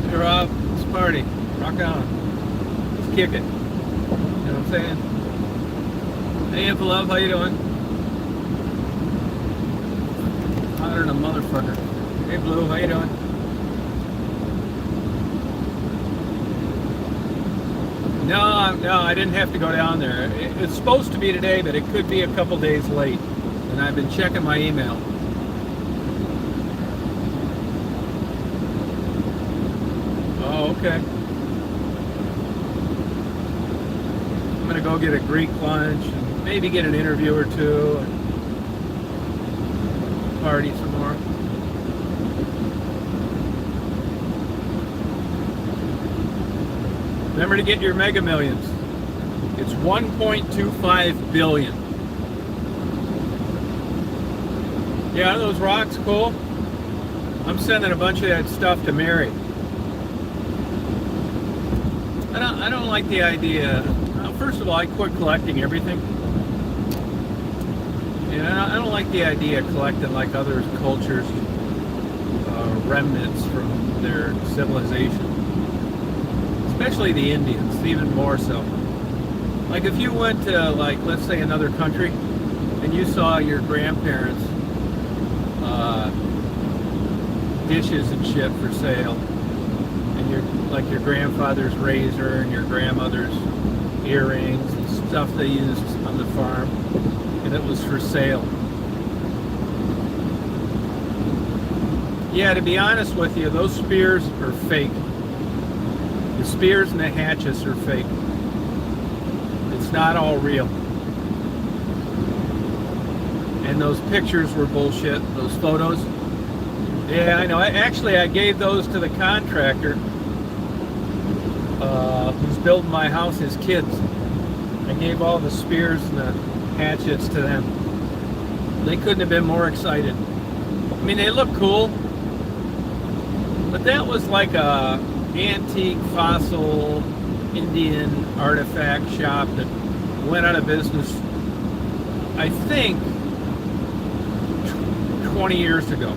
Hey Rob, let's party. Rock on. Let's kick it. You know what I'm saying? Hey Love, how you doing? Hotter than a motherfucker. Hey Blue, how you doing? No, I didn't have to go down there. It's supposed to be today, but it could be a couple days late. And I've been checking my email. Oh, okay. I'm gonna go get a Greek lunch and maybe get an interview or two and party some more. Remember to get your Mega Millions. It's 1.25 billion. Yeah, are those rocks cool? I'm sending a bunch of that stuff to Mary. I don't like the idea. First of all, I quit collecting everything. And I don't like the idea of collecting like other cultures, remnants from their civilization. Especially the Indians, even more so. Like if you went to, like, let's say another country, and you saw your grandparents' dishes and shit for sale, and your grandfather's razor and your grandmother's earrings and stuff they used on the farm, and it was for sale. Yeah, to be honest with you, those spears are fake. The spears and the hatchets are fake. It's not all real. And those pictures were bullshit, those photos. Yeah, I know. I gave those to the contractor who's building my house, his kids. I gave all the spears and the hatchets to them. They couldn't have been more excited. I mean, they look cool, but that was like a antique fossil Indian artifact shop that went out of business, I think, 20 years ago.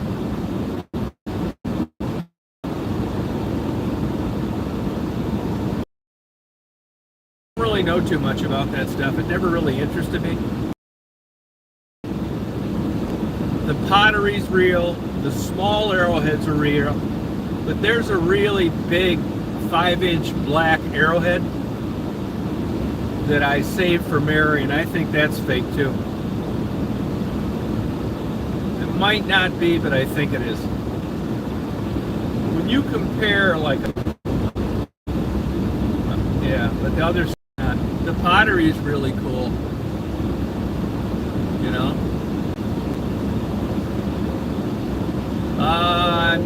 I don't really know too much about that stuff. It never really interested me. The pottery's real, the small arrowheads are real, but there's a really big 5-inch black arrowhead that I saved for Mary, and I think that's fake too. It might not be, but I think it is. When you compare, like, yeah, but the others, the pottery is really cool, you know.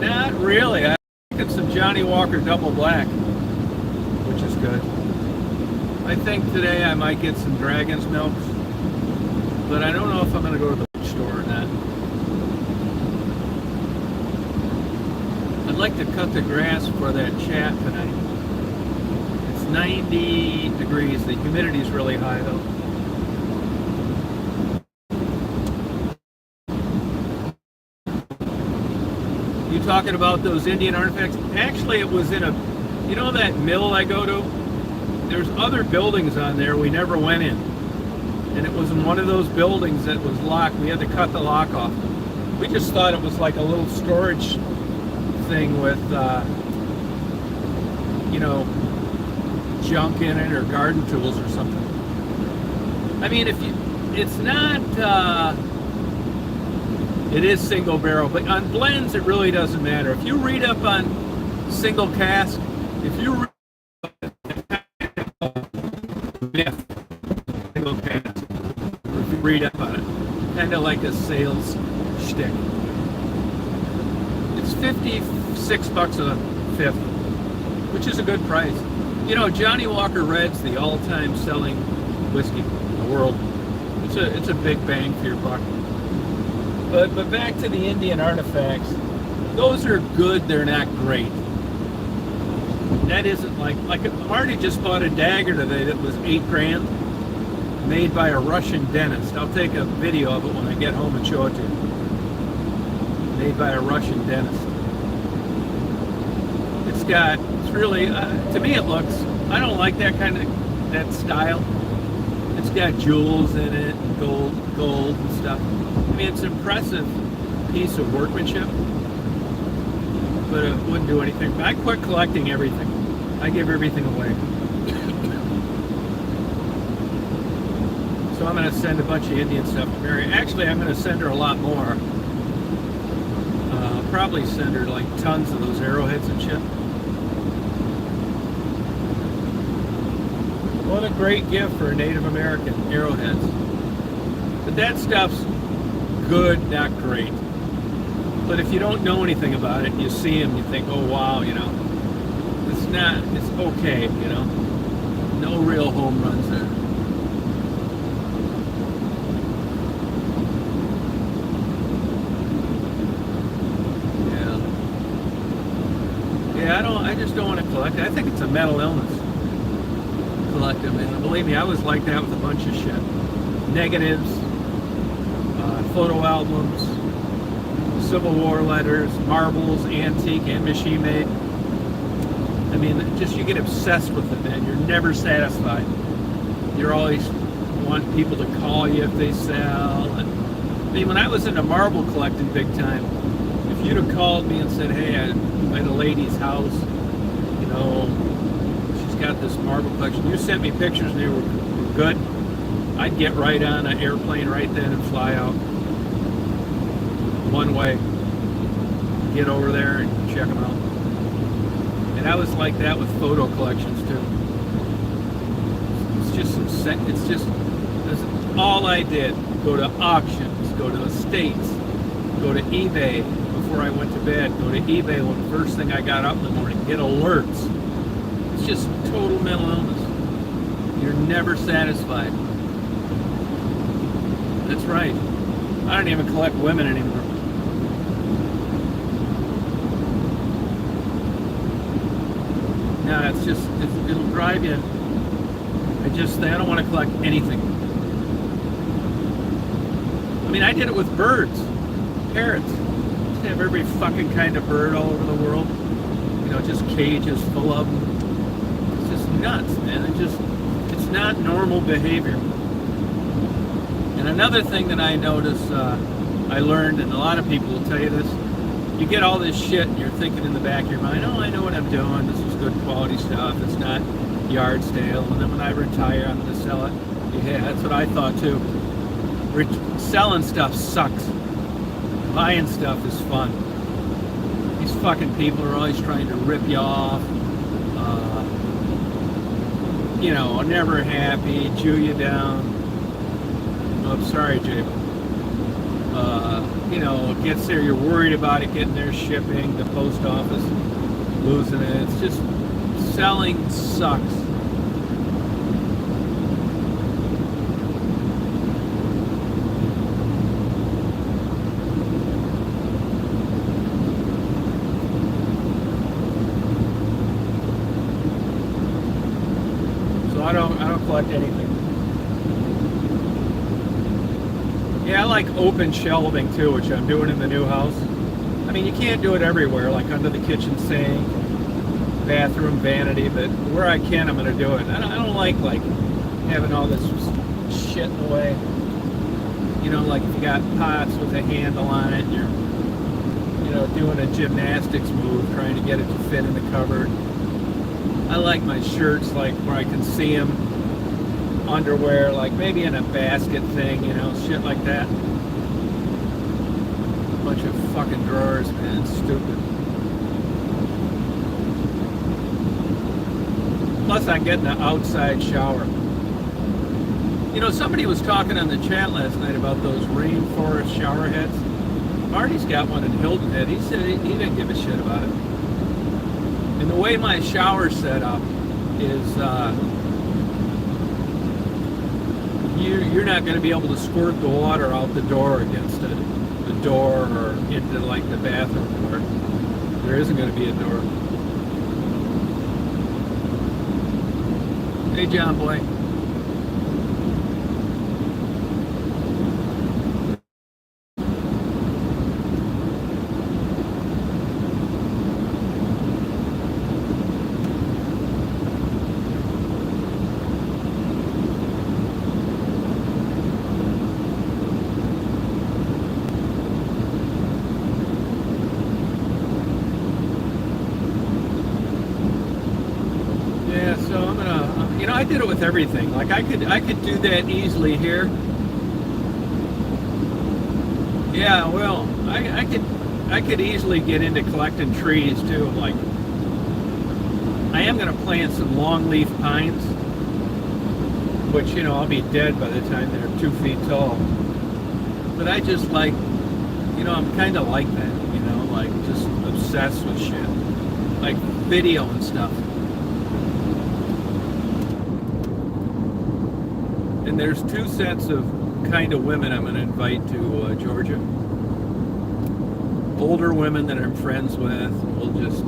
Not really. I'm thinking some Johnny Walker Double Black, which is good. I think today I might get some Dragon's Milks, but I don't know if I'm going to go to the store or not. I'd like to cut the grass for that chat tonight. It's 90 degrees. The humidity is really high, though. You talking about those Indian artifacts? Actually, it was in a, you know that mill I go to? There's other buildings on there we never went in. And it was in one of those buildings that was locked. We had to cut the lock off. We just thought it was like a little storage thing with, you know, junk in it or garden tools or something. I mean, if you, it's not, it is single barrel, but on blends it really doesn't matter. If you read up on single cask, if you read single cask, or if you read up on it, kind of like a sales shtick. It's $56 a fifth, which is a good price. You know, Johnny Walker Red's the all-time selling whiskey in the world. It's a big bang for your buck. But back to the Indian artifacts, those are good, they're not great. That isn't like Marty just bought a dagger today that was $8,000, made by a Russian dentist. I'll take a video of it when I get home and show it to you. Made by a Russian dentist. It's it's really, to me it looks, I don't like that style. It's got jewels in it, and gold and stuff. I mean, it's an impressive piece of workmanship, but it wouldn't do anything. I quit collecting everything. I give everything away. So I'm going to send a bunch of Indian stuff to Mary. Actually, I'm going to send her a lot more. I'll probably send her like tons of those arrowheads and shit. What a great gift for a Native American, arrowheads. But that stuff's good, not great. But if you don't know anything about it, you see them, you think, oh wow, you know, it's okay, you know. No real home runs there. Yeah, I just don't want to collect it. I think it's a mental illness. Collect them, and believe me, I was like that with a bunch of shit. Negatives, photo albums, Civil War letters, marbles, antique and machine made. I mean, just you get obsessed with it, man. You're never satisfied. You're always want people to call you if they sell. And, I mean, when I was into marble collecting big time, if you'd have called me and said, hey, I'm at a lady's house, you know, she's got this marble collection. You sent me pictures and they were good. I'd get right on an airplane right then and fly out. One way. Get over there and check them out. And I was like that with photo collections too. It's just that's all I did. Go to auctions, go to estates, go to eBay before I went to bed, go to eBay when the first thing I got up in the morning, get alerts. It's just total mental illness. You're never satisfied. That's right. I don't even collect women anymore. No, it'll drive you. I don't want to collect anything. I mean, I did it with birds, parrots. Just have every fucking kind of bird all over the world. You know, just cages full of them. It's just nuts, man. It's not normal behavior. And another thing that I noticed, I learned, and a lot of people will tell you this, you get all this shit and you're thinking in the back of your mind, oh, I know what I'm doing. This is good quality stuff. It's not yard sale. And then when I retire, I'm going to sell it. Yeah, that's what I thought too. Selling stuff sucks. Buying stuff is fun. These fucking people are always trying to rip you off. You know, never happy, chew you down. Oh, I'm sorry, Jay. You know, it gets there, you're worried about it getting there, shipping, the post office, losing it. It's just, selling sucks. So I don't collect anything. Yeah, I like open shelving too, which I'm doing in the new house. I mean, you can't do it everywhere, like under the kitchen sink, bathroom vanity, but where I can, I'm going to do it. I don't like having all this shit in the way. You know, like if you got pots with a handle on it, and you're, you know, doing a gymnastics move, trying to get it to fit in the cupboard. I like my shirts like where I can see them. Underwear, like maybe in a basket thing, you know, shit like that. Bunch of fucking drawers, man. It's stupid. Plus, I'm getting an outside shower. You know, somebody was talking on the chat last night about those rainforest shower heads. Marty's got one in Hilton Head. He said he didn't give a shit about it. And the way my shower's set up is, you're not going to be able to squirt the water out the door against the door or into like the bathroom door. There isn't going to be a door. Hey, John Boy. Yeah, so I'm gonna, I did it with everything. Like I could do that easily here. Yeah, well, I could easily get into collecting trees too. Like, I am gonna plant some longleaf pines, which I'll be dead by the time they're 2 feet tall. But I just like, I'm kind of like that. Like just obsessed with shit, like video and stuff. And there's 2 sets of kind of women I'm going to invite to Georgia. Older women that I'm friends with. We'll just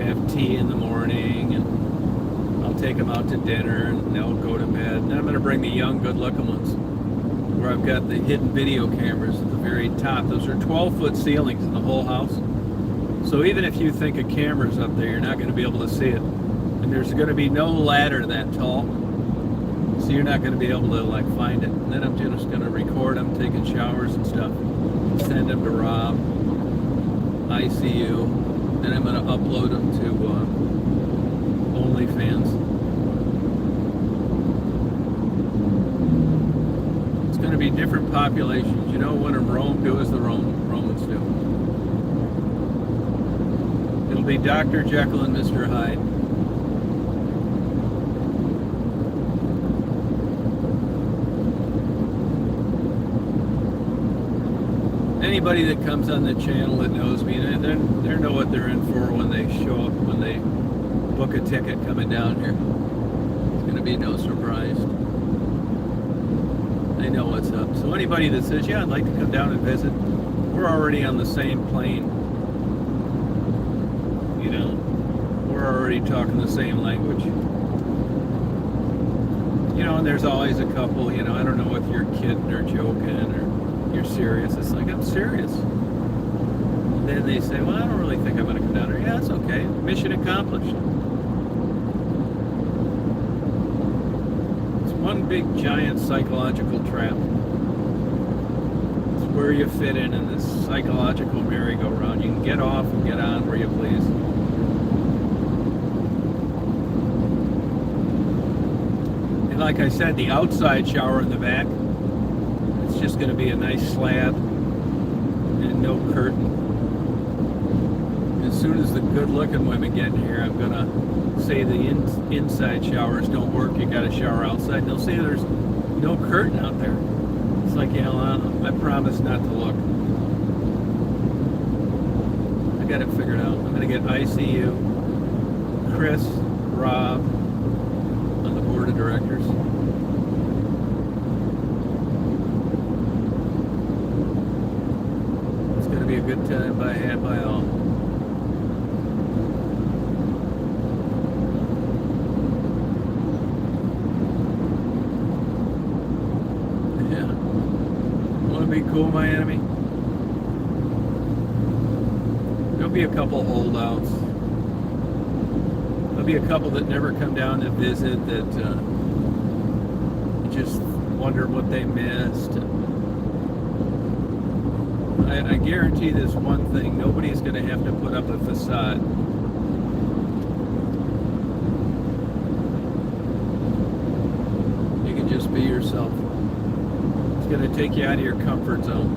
have tea in the morning, and I'll take them out to dinner, and they'll go to bed. And I'm going to bring the young, good-looking ones, where I've got the hidden video cameras at the very top. Those are 12-foot ceilings in the whole house. So even if you think a camera's up there, you're not going to be able to see it. And there's going to be no ladder that tall. So you're not going to be able to like find it. And then I'm just going to record them taking showers and stuff. Send them to Rob, ICU. Then I'm going to upload them to OnlyFans. It's going to be different populations. When in Rome, do as the Romans do. It'll be Dr. Jekyll and Mr. Hyde. Anybody that comes on the channel that knows me, they know what they're in for when they show up, when they book a ticket coming down here. It's going to be no surprise. They know what's up. So anybody that says, yeah, I'd like to come down and visit, we're already on the same plane. We're already talking the same language. And there's always a couple, I don't know if you're kidding or joking or you're serious. It's like, I'm serious. And then they say, well, I don't really think I'm going to come down here. Yeah, that's okay. Mission accomplished. It's one big, giant psychological trap. It's where you fit in this psychological merry-go-round. You can get off and get on where you please. And like I said, the outside shower in the back, it's just going to be a nice slab and no curtain. As soon as the good-looking women get in here, I'm going to say the inside showers don't work. You got to shower outside. And they'll say there's no curtain out there. It's like, I promise not to look. I got it figured out. I'm going to get ICU, Chris, Rob on the board of directors. Be a good time by hand by all. Yeah. Want to be cool, my enemy? There'll be a couple holdouts. There'll be a couple that never come down to visit that just wonder what they missed. I guarantee this one thing, nobody's going to have to put up a facade. You can just be yourself. It's going to take you out of your comfort zone.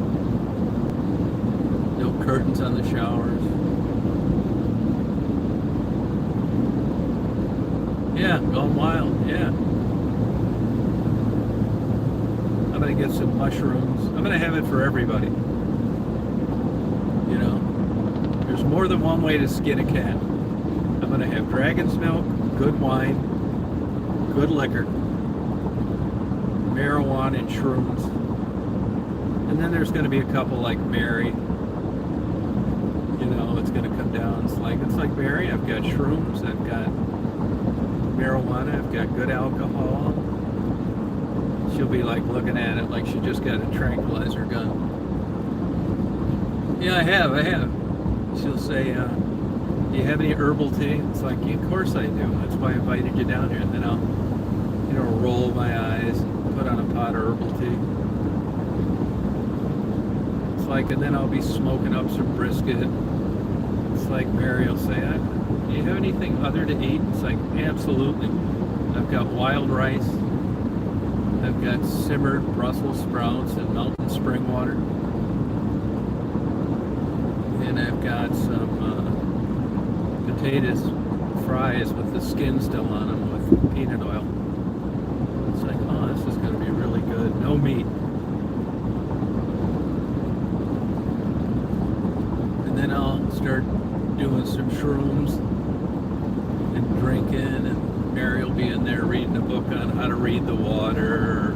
No curtains on the showers. Yeah, gone wild, yeah. I'm going to get some mushrooms. I'm going to have it for everybody. There's more than one way to skin a cat. I'm going to have dragon's milk, good wine, good liquor, marijuana and shrooms. And then there's going to be a couple like Mary. It's going to come down. It's like Mary. I've got shrooms. I've got marijuana. I've got good alcohol. She'll be like looking at it like she just got a tranquilizer gun. Yeah, I have. She'll say, do you have any herbal tea? It's like, yeah, of course I do. That's why I invited you down here. And then I'll, roll my eyes and put on a pot of herbal tea. It's like, and then I'll be smoking up some brisket. It's like Mary will say, Do you have anything other to eat? It's like, absolutely. I've got wild rice. I've got simmered Brussels sprouts and mountain spring water. And I've got some potatoes fries with the skin still on them with peanut oil. It's like, oh, this is going to be really good. No meat. And then I'll start doing some shrooms and drinking, and Mary will be in there reading a book on how to read the water, or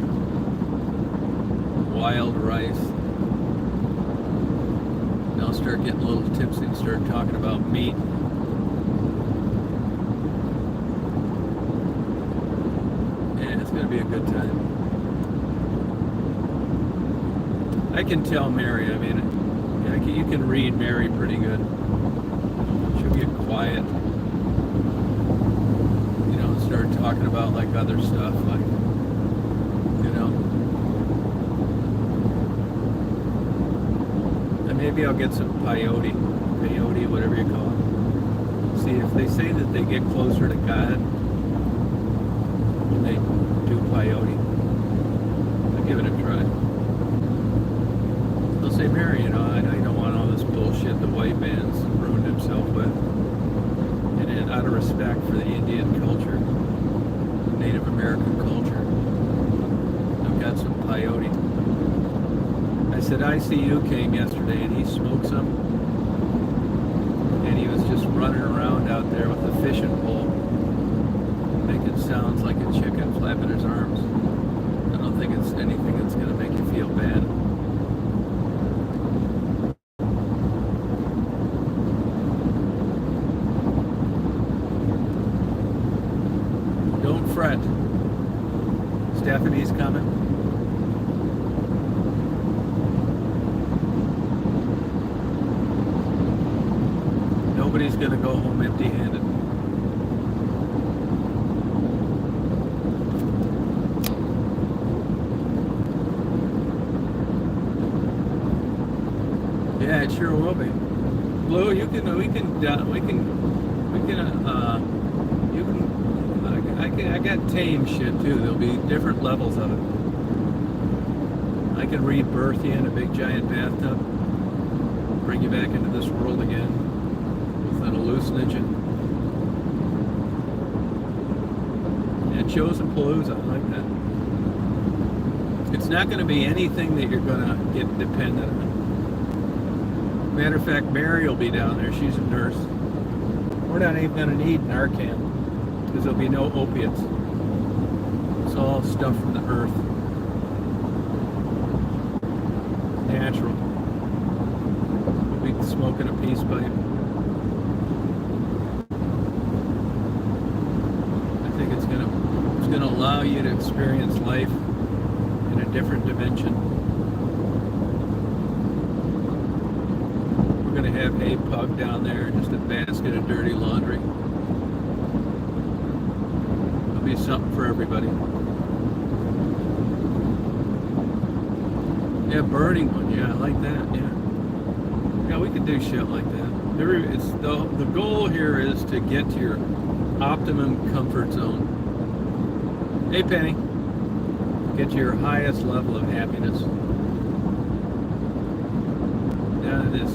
wild rice. And I'll start getting a little tipsy and start talking about meat. And it's going to be a good time. I can tell Mary, I mean, you can read Mary pretty good. She'll get quiet. Start talking about like other stuff, like, and maybe I'll get some peyote, whatever you call it. See, if they say that they get closer to God when they do peyote, I'll give it a try. They'll say, Mary, I know you don't want all this bullshit the white man's ruined himself with. And out of respect for the Indian culture, Native American culture, I've got some peyote. I said, ICU came yesterday and he smoked some. And he was just running around out there with a fishing pole, making sounds like a chicken flapping his arms. I don't think it's anything that's going to make you feel bad. Fred. Stephanie's coming. Nobody's going to go home empty-handed. Yeah, it sure will be. Blue, you can, I got tame shit too. There'll be different levels of it. I can rebirth you in a big giant bathtub, bring you back into this world again with an hallucinogen. And Chosen Palooza, I like that. It's not going to be anything that you're going to get dependent on. Matter of fact, Mary will be down there. She's a nurse. We're not even going to need Narcan, because there'll be no opiates. It's all stuff from the earth. Natural. We'll be smoking a peace pipe. I think it's gonna allow you to experience life in a different dimension. We're gonna have a pug down there, just a basket of dirty laundry. Be something for everybody. Yeah, burning one. Yeah, I like that. Yeah, we could do shit like that. It's the goal here is to get to your optimum comfort zone. Hey, Penny, get to your highest level of happiness. None of this,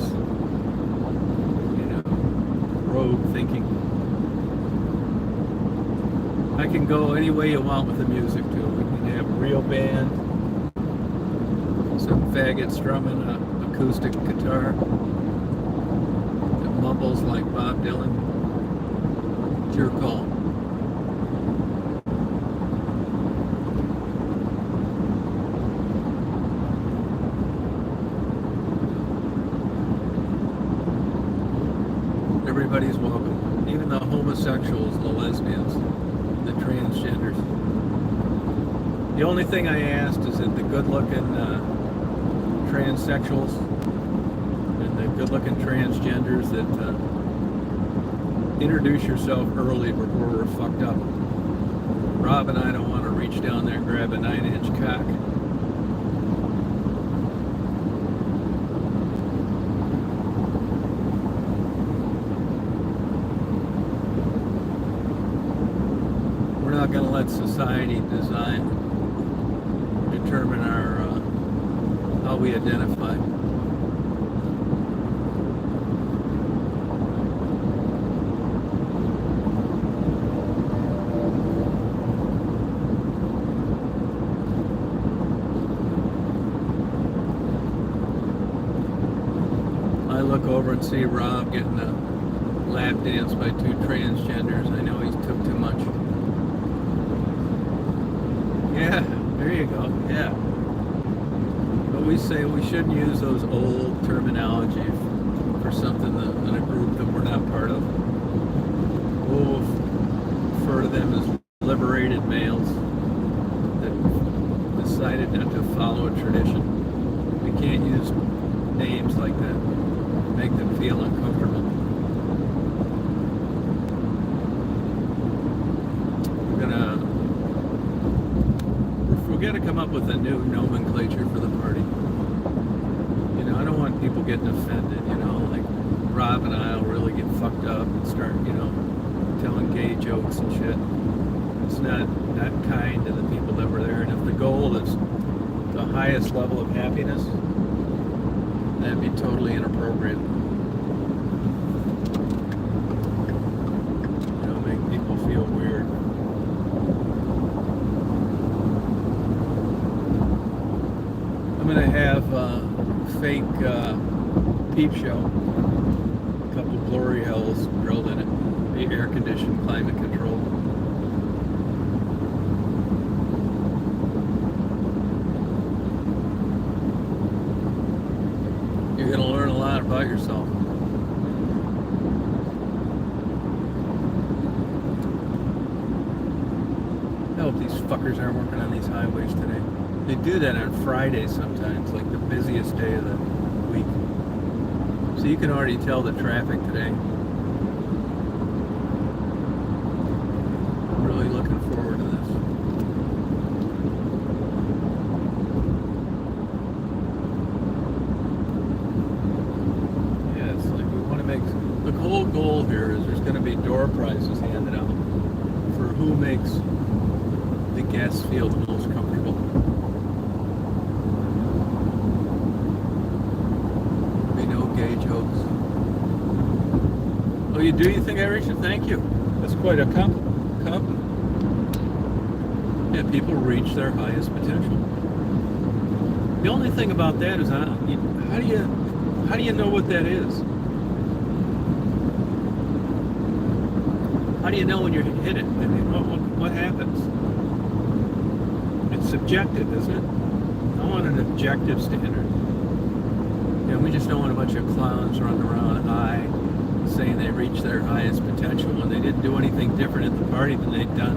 rogue thinking. I can go any way you want with the music too. We can have a real band, some faggot strumming an acoustic guitar that mumbles like Bob Dylan. It's your call. Everybody's welcome, even the homosexuals, the lesbians, the transgenders. The only thing I asked is that the good-looking transsexuals and the good-looking transgenders that introduce yourself early before we're fucked up. Rob and I don't want to reach down there and grab a 9-inch cock. not going to let society determine our how we identify. I look over and see Rob getting a lap dance by two transgenders. I know he took too much. Yeah, there you go. Yeah. But we say we shouldn't use those old terminology for something in a group that we're not part of. We'll refer to them as liberated males that decided not to follow a tradition. We can't use names like that. Make them feel uncomfortable. We're gonna come up with a new nomenclature for the party. You know, I don't want people getting offended, you know, like Rob and I'll really get fucked up and start, you know, telling gay jokes and shit. It's not kind to the people that were there. And if the goal is the highest level of happiness, that'd be totally inappropriate. You know, make people feel weird. I'm gonna have a fake peep show. A couple glory holes drilled in it. Be air conditioned, climate controlled. You're gonna learn a lot about yourself. I hope these fuckers aren't working on these highways today. They do that on Fridays sometimes, like the busiest day of the week. So you can already tell the traffic today. I'm really looking forward to this. Yeah, it's like we want to make... The whole goal here is there's going to be door prizes handed out for who makes the guests feel the most comfortable. Gay jokes. Oh, you do? You think I reached it? Thank you. That's quite a compliment. Yeah, people reach their highest potential. The only thing about that is, how do you know what that is? How do you know when you hit it? I mean, what happens? It's subjective, isn't it? I want an objective standard. You know, we just don't want a bunch of clowns running around high saying they reached their highest potential when they didn't do anything different at the party than they'd done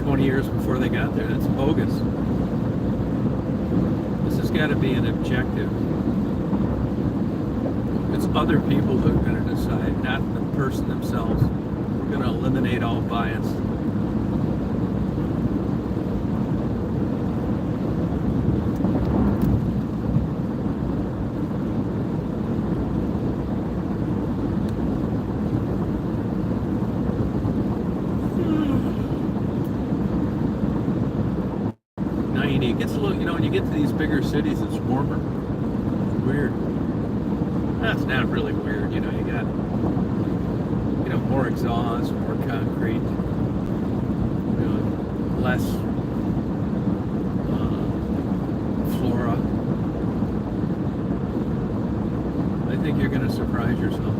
20 years before they got there. That's bogus. This has got to be an objective. It's other people that are going to decide, not the person themselves. We're going to eliminate all bias. It gets a little, you know, when you get to these bigger cities, it's warmer. It's weird. That's not really weird, you know, you got, you know, more exhaust, more concrete, you know, less flora. I think you're going to surprise yourself.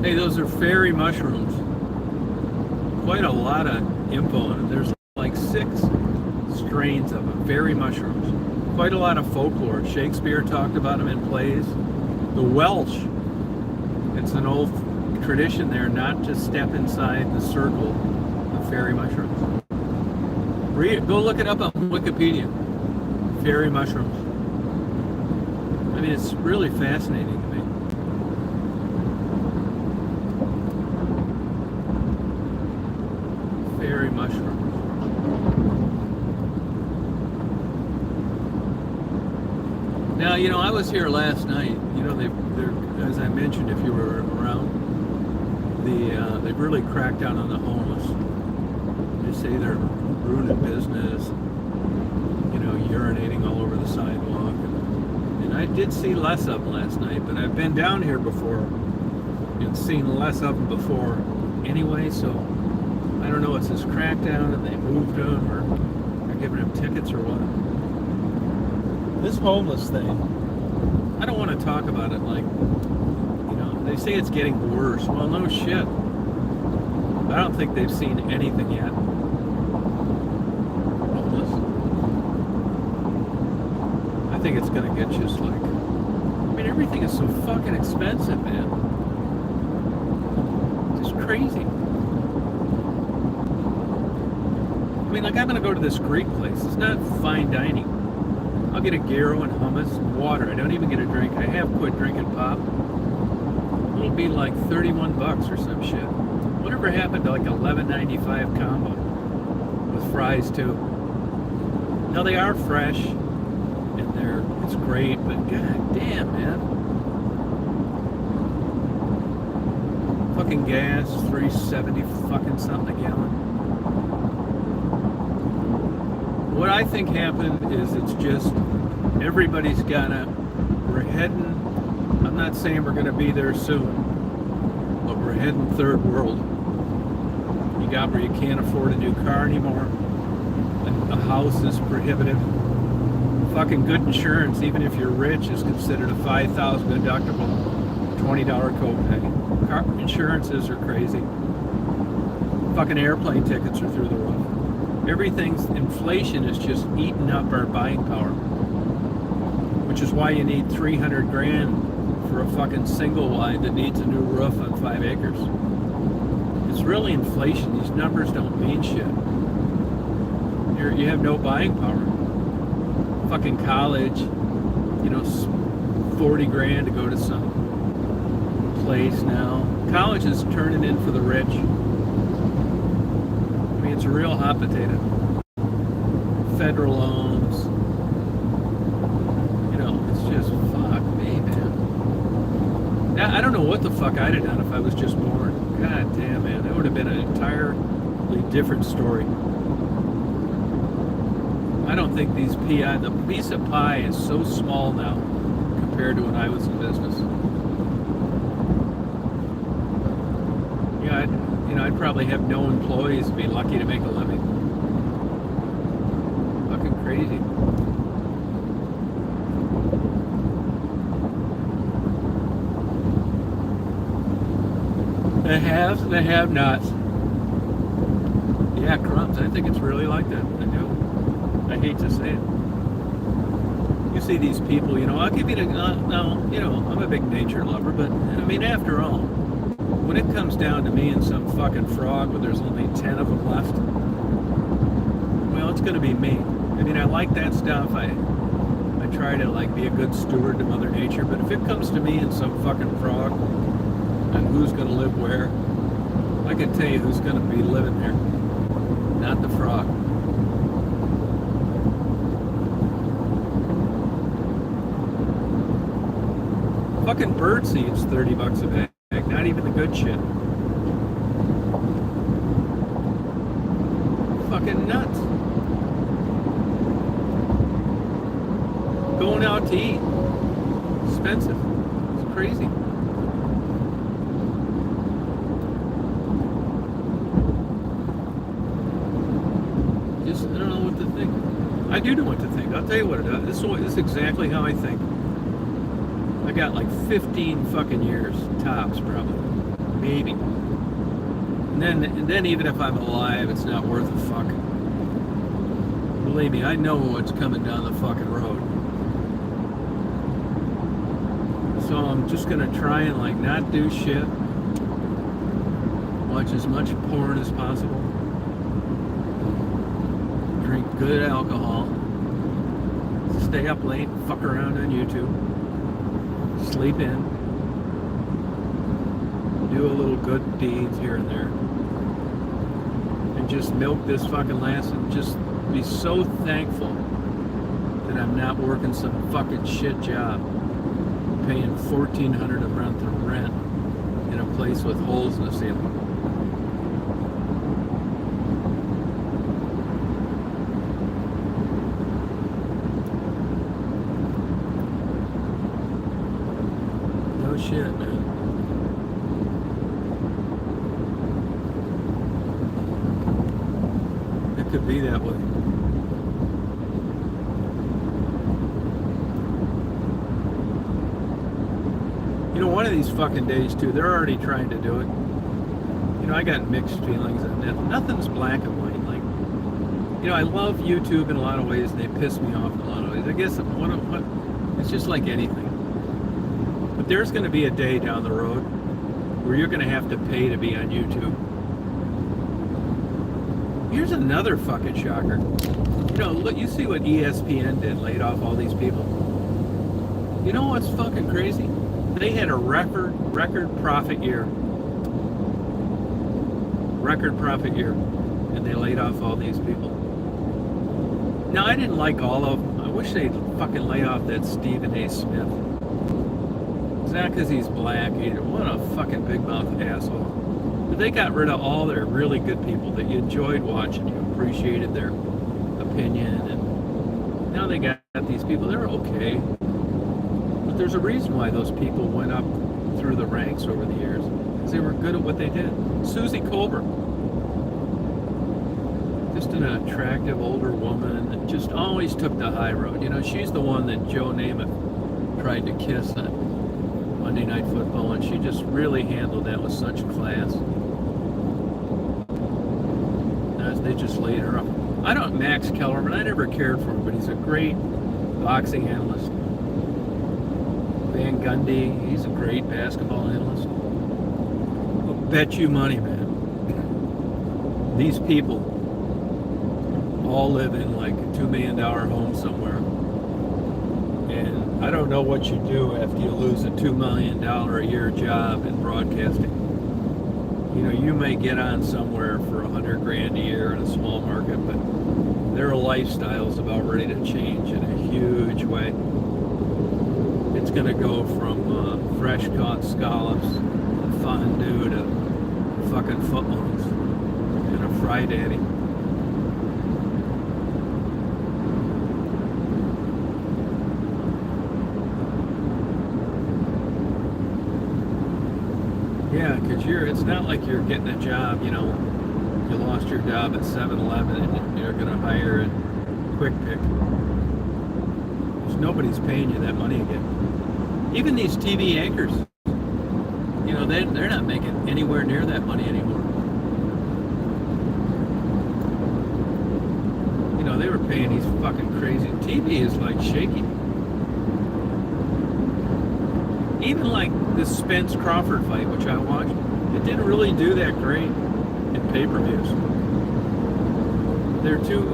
Hey, those are fairy mushrooms. Quite a lot of info on it. There's like 6 strains of them, fairy mushrooms. Quite a lot of folklore. Shakespeare talked about them in plays. The Welsh, it's an old tradition there not to step inside the circle of fairy mushrooms. Go look it up on Wikipedia. Fairy mushrooms. I mean, it's really fascinating to me. Fairy mushrooms. Now, I was here last night. They're, as I mentioned, if you were around, they've really cracked down on the homeless. They say they're ruining business, urinating all over the sidewalk. And I did see less of them last night, but I've been down here before and seen less of them before anyway, so I don't know, it's this crackdown and they moved them or they're giving them tickets or what. This homeless thing, I don't want to talk about it like, they say it's getting worse. Well, no shit. I don't think they've seen anything yet. Homeless. I think it's going to get just like, everything is so fucking expensive, man. Just crazy. I'm going to go to this Greek place. It's not fine dining. I'll get a gyro and hummus and water. I don't even get a drink. I have quit drinking pop. It'll be like $31 or some shit. Whatever happened to like $11.95 combo with fries too? Now they are fresh and it's great, but god damn, man. Fucking gas, $3.70 fucking something a gallon. What I think happened is it's just everybody's we're heading, I'm not saying we're going to be there soon, but we're heading third world. You got where you can't afford a new car anymore. A house is prohibitive. Fucking good insurance, even if you're rich, is considered a $5,000 deductible, $20 copay. Car insurances are crazy. Fucking airplane tickets are through the roof. Inflation is just eating up our buying power, which is why you need 300 grand for a fucking single wide that needs a new roof on 5 acres. It's really inflation. These numbers don't mean shit. You have no buying power. Fucking college, 40 grand to go to some place now. College is turning in for the rich. It's a real hot potato. Federal loans. It's just, fuck me, man. I don't know what the fuck I'd have done if I was just born. God damn, man. That would have been an entirely different story. I don't think the piece of pie is so small now compared to when I was in business. Yeah, I'd probably have no employees, be lucky to make a living. Fucking crazy. The haves and the have-nots. Yeah, crumbs. I think it's really like that. I do. I hate to say it. You see these people, I'll give you I'm a big nature lover, but, after all, when it comes down to me and some fucking frog where there's only 10 of them left, well, it's going to be me. I like that stuff. I try to, be a good steward to Mother Nature, but if it comes to me and some fucking frog and who's going to live where, I can tell you who's going to be living there, not the frog. Fucking bird seeds, $30 a bag. Not even the good shit. Fucking nuts. Going out to eat. Expensive. It's crazy. I don't know what to think. I do know what to think. I'll tell you what it is. This is exactly how I think. I got like 15 fucking years, tops probably, maybe. And then even if I'm alive, it's not worth a fuck. Believe me, I know what's coming down the fucking road. So I'm just gonna try and not do shit. Watch as much porn as possible. Drink good alcohol. Stay up late, fuck around on YouTube. Sleep in, do a little good deeds here and there, and just milk this fucking last and just be so thankful and I'm not working some fucking shit job, paying $1,400 a month of rent in a place with holes in the ceiling. No shit, man. It could be that way. You know, one of these fucking days, too, they're already trying to do it. You know, I got mixed feelings on that. Nothing's black and white. Like, you know, I love YouTube in a lot of ways, and they piss me off in a lot of ways. I guess it's just like anything. But there's going to be a day down the road where you're going to have to pay to be on YouTube. Here's another fucking shocker. You know, look, you see what ESPN did, laid off all these people. You know what's fucking crazy? They had a record profit year. Record profit year. And they laid off all these people. Now, I didn't like all of them. I wish they'd fucking lay off that Stephen A. Smith. It's not because he's black either. What a fucking big mouth asshole. But they got rid of all their really good people that you enjoyed watching. You appreciated their opinion. And now they got these people. They're okay. But there's a reason why those people went up through the ranks over the years. Because they were good at what they did. Susie Colbert. Just an attractive older woman that just always took the high road. You know, she's the one that Joe Namath tried to kiss on Monday Night Football, and she just really handled that with such class. As they just laid her up. Max Kellerman, I never cared for him, but he's a great boxing analyst. Van Gundy, he's a great basketball analyst. I'll bet you money, man. These people all live in like a $2 million home somewhere. And I don't know what you do after you lose a $2 million a year job in broadcasting. You know, you may get on somewhere for $100 grand a year in a small market, but their lifestyle's about ready to change in a huge way. It's going to go from fresh caught scallops and fondue to fucking footlongs and a fry daddy. Yeah, because it's not like you're getting a job, you know, you lost your job at 7-Eleven and you're going to hire at Quick Pick. There's nobody's paying you that money again. Even these TV anchors, you know, they're not making anywhere near that money anymore. You know, they were paying these fucking crazy. TV is like shaky. Even like this Spence Crawford fight, which I watched, it didn't really do that great in pay-per-views.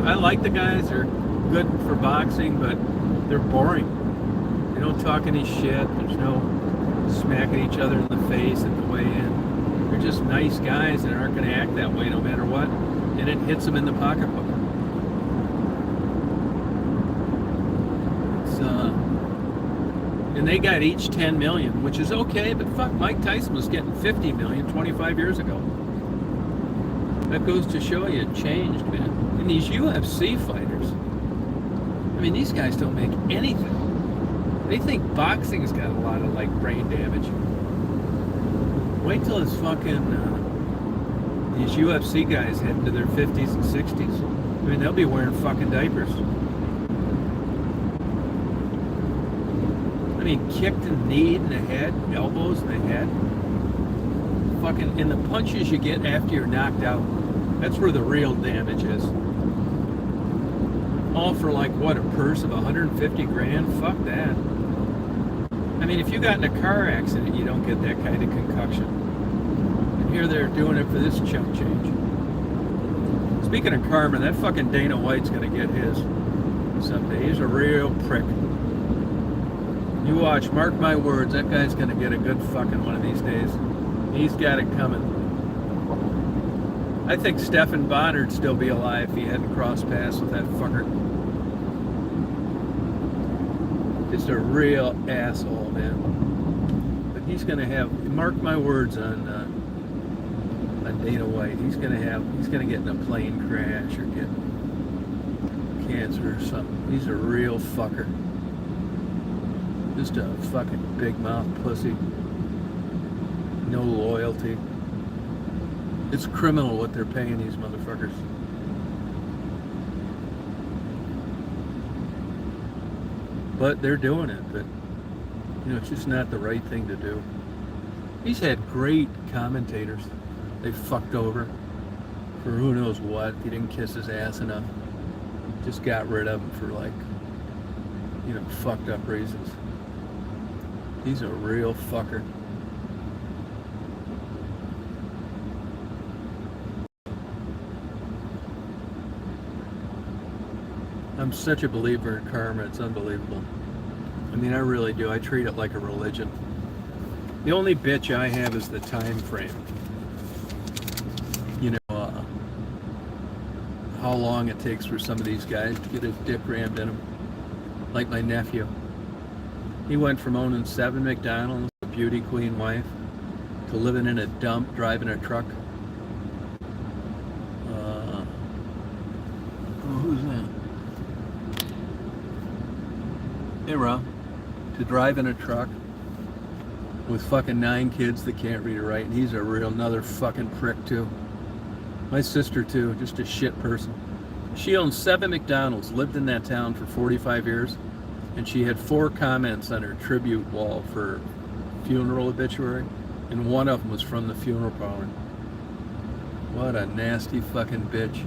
I like the guys, they're good for boxing, but they're boring. They don't talk any shit, there's no smacking each other in the face at the weigh-in. They're just nice guys that aren't going to act that way no matter what, and it hits them in the pocketbook. And they got each $10 million, which is okay, but fuck, Mike Tyson was getting $50 million 25 years ago. That goes to show you it changed, man. And these UFC fighters, I mean, these guys don't make anything. They think boxing's got a lot of, like, brain damage. Wait till it's fucking, these UFC guys head into their 50s and 60s. I mean, they'll be wearing fucking diapers. I mean, kicked and kneed in the head, elbows in the head. Fucking, and the punches you get after you're knocked out, that's where the real damage is. All for like, what, a purse of 150 grand? Fuck that. I mean, if you got in a car accident, you don't get that kind of concoction. And here they're doing it for this chump change. Speaking of karma, that fucking Dana White's gonna get his someday. He's a real prick. You watch, mark my words, that guy's gonna get a good fucking one of these days. He's got it coming. I think Stephan Bonnar'd still be alive if he hadn't crossed paths with that fucker. Just a real asshole, man. But he's gonna have, mark my words on Dana White. He's gonna get in a plane crash or get cancer or something. He's a real fucker. Just a fucking big mouth pussy. No loyalty. It's criminal what they're paying these motherfuckers. But they're doing it. But you know, it's just not the right thing to do. He's had great commentators. They fucked over for who knows what. He didn't kiss his ass enough. Just got rid of him for like, you know, fucked up reasons. He's a real fucker. I'm such a believer in karma, it's unbelievable. I mean, I really do. I treat it like a religion. The only bitch I have is the time frame. You know, how long it takes for some of these guys to get his dick rammed in them. Like my nephew. He went from owning 7 McDonald's, a beauty queen wife, to living in a dump, driving a truck. Who's that? Hey, Rob. To drive in a truck with fucking 9 kids that can't read or write, and he's a real another fucking prick too. My sister too, just a shit person. She owned 7 McDonald's, lived in that town for 45 years, and she had 4 comments on her tribute wall for funeral obituary, and one of them was from the funeral parlor. What a nasty fucking bitch.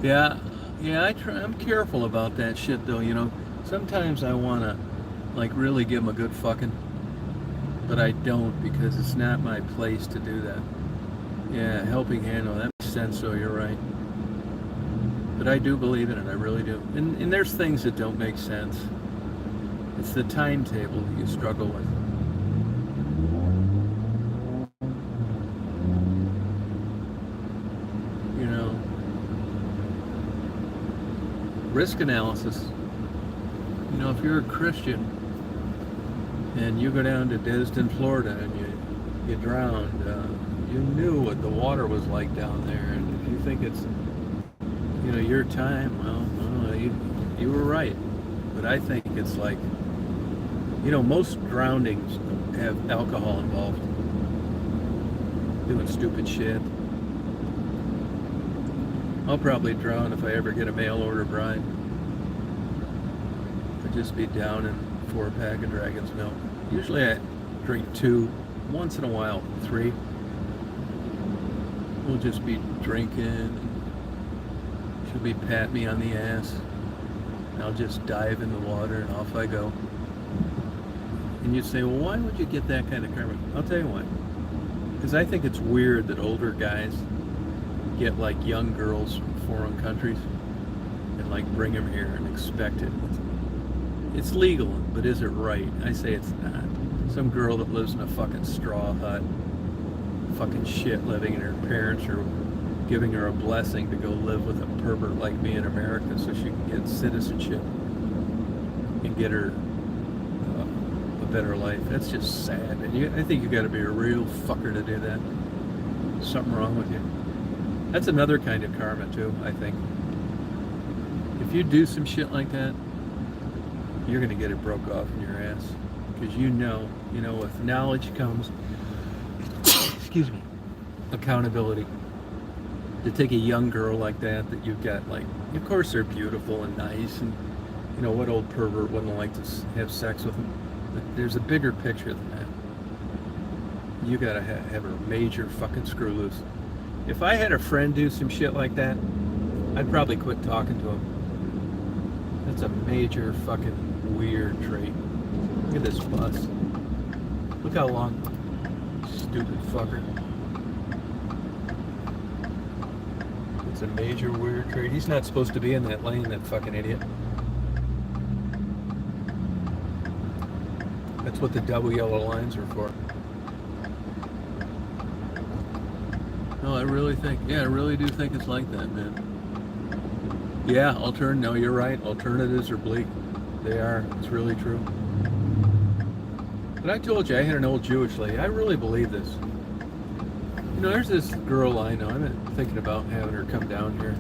Yeah, I'm careful about that shit though, you know. Sometimes I want to, like, really give them a good fucking, but I don't because it's not my place to do that. Yeah, helping hand, no, that makes sense, so you're right. But I do believe in it, I really do. And there's things that don't make sense. It's the timetable that you struggle with. You know, risk analysis. You know, if you're a Christian and you go down to Destin, Florida, and you drowned, you knew what the water was like down there, and if you think it's, you know, your time, well, you were right. But I think it's like, you know, most drownings have alcohol involved. Doing stupid shit. I'll probably drown if I ever get a mail order bride. I'd just be down in 4-pack of Dragon's Milk. Usually I drink 2, once in a while 3. We'll just be drinking. She'll be patting me on the ass. And I'll just dive in the water and off I go. And you say, well, why would you get that kind of karma? I'll tell you why. Because I think it's weird that older guys get like young girls from foreign countries and like bring them here and expect it. It's legal, but is it right? I say it's not. Some girl that lives in a fucking straw hut, fucking shit living, and her parents are giving her a blessing to go live with a pervert like me in America so she can get citizenship and get her a better life. That's just sad. And I think you got to be a real fucker to do that. Something wrong with you. That's another kind of karma too, I think. If you do some shit like that, you're gonna get it broke off in your ass. Because you know, with knowledge comes, excuse me, accountability. To take a young girl like that you've got, like, of course they're beautiful and nice, and you know, what old pervert wouldn't like to have sex with them? But there's a bigger picture than that. You gotta have a major fucking screw loose. If I had a friend do some shit like that, I'd probably quit talking to him. That's a major fucking weird trait. Look at this bus. Look how long. Stupid fucker. It's a major weird trait. He's not supposed to be in that lane, that fucking idiot. That's what the double yellow lines are for. No, I really do think it's like that, man. Yeah, no, you're right. Alternatives are bleak. They are. It's really true. But I told you I had an old Jewish lady. I really believe this. You know, there's this girl I know. I've been thinking about having her come down here.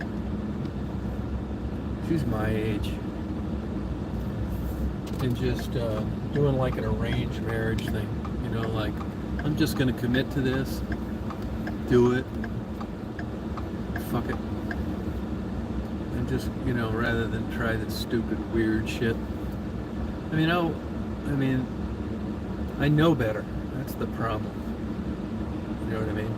She's my age. And just doing like an arranged marriage thing. You know, like, I'm just going to commit to this. Do it. Fuck it. And just, you know, rather than try this stupid, weird shit. I mean, I know better. That's the problem. You know what I mean?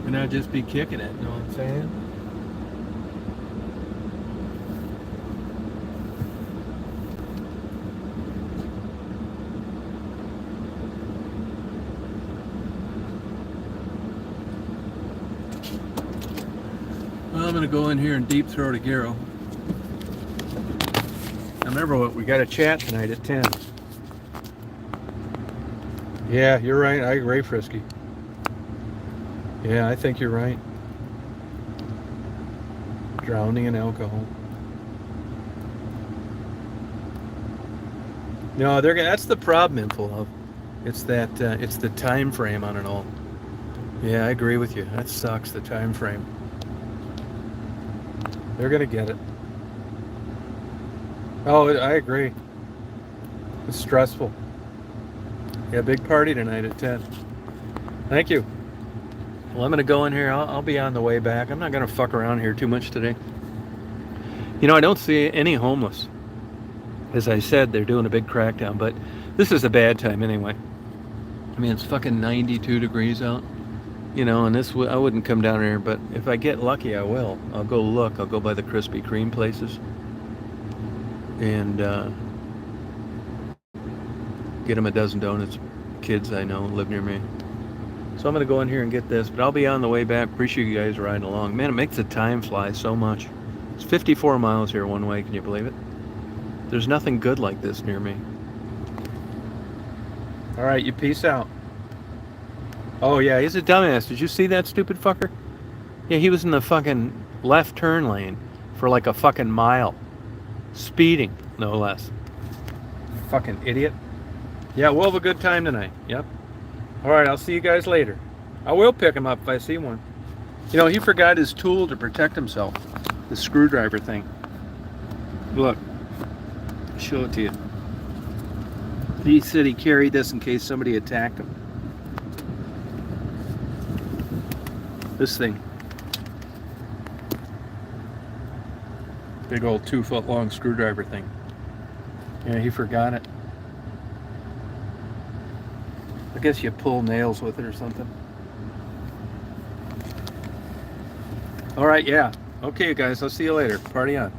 And I'd just be kicking it, you know what I'm saying? Well, I'm going to go in here and deep throat a gyro. Now remember what, we got a chat tonight at 10. Yeah, you're right. I agree, Frisky. Yeah, I think you're right. Drowning in alcohol. No, that's the problem, Info. It's that it's the time frame on it all. Yeah, I agree with you. That sucks, the time frame. They're gonna get it. Oh, I agree. It's stressful. Yeah, big party tonight at 10. Thank you. Well, I'm gonna go in here. I'll be on the way back. I'm not gonna fuck around here too much today. You know, I don't see any homeless. As I said, they're doing a big crackdown, but this is a bad time anyway. I mean, it's fucking 92 degrees out. You know, and I wouldn't come down here, but if I get lucky, I will. I'll go look. I'll go by the Krispy Kreme places and get them a dozen donuts. Kids I know live near me. So I'm going to go in here and get this, but I'll be on the way back. Appreciate you guys riding along. Man, it makes the time fly so much. It's 54 miles here one way. Can you believe it? There's nothing good like this near me. All right, you peace out. Oh, yeah, he's a dumbass. Did you see that stupid fucker? Yeah, he was in the fucking left turn lane for like a fucking mile. Speeding, no less. Fucking idiot. Yeah, we'll have a good time tonight. Yep. All right, I'll see you guys later. I will pick him up if I see one. You know, he forgot his tool to protect himself. The screwdriver thing. Look. I'll show it to you. He said he carried this in case somebody attacked him. This thing. Big old 2-foot long screwdriver thing. Yeah, he forgot it. I guess you pull nails with it or something. All right, yeah. Okay, guys, I'll see you later. Party on.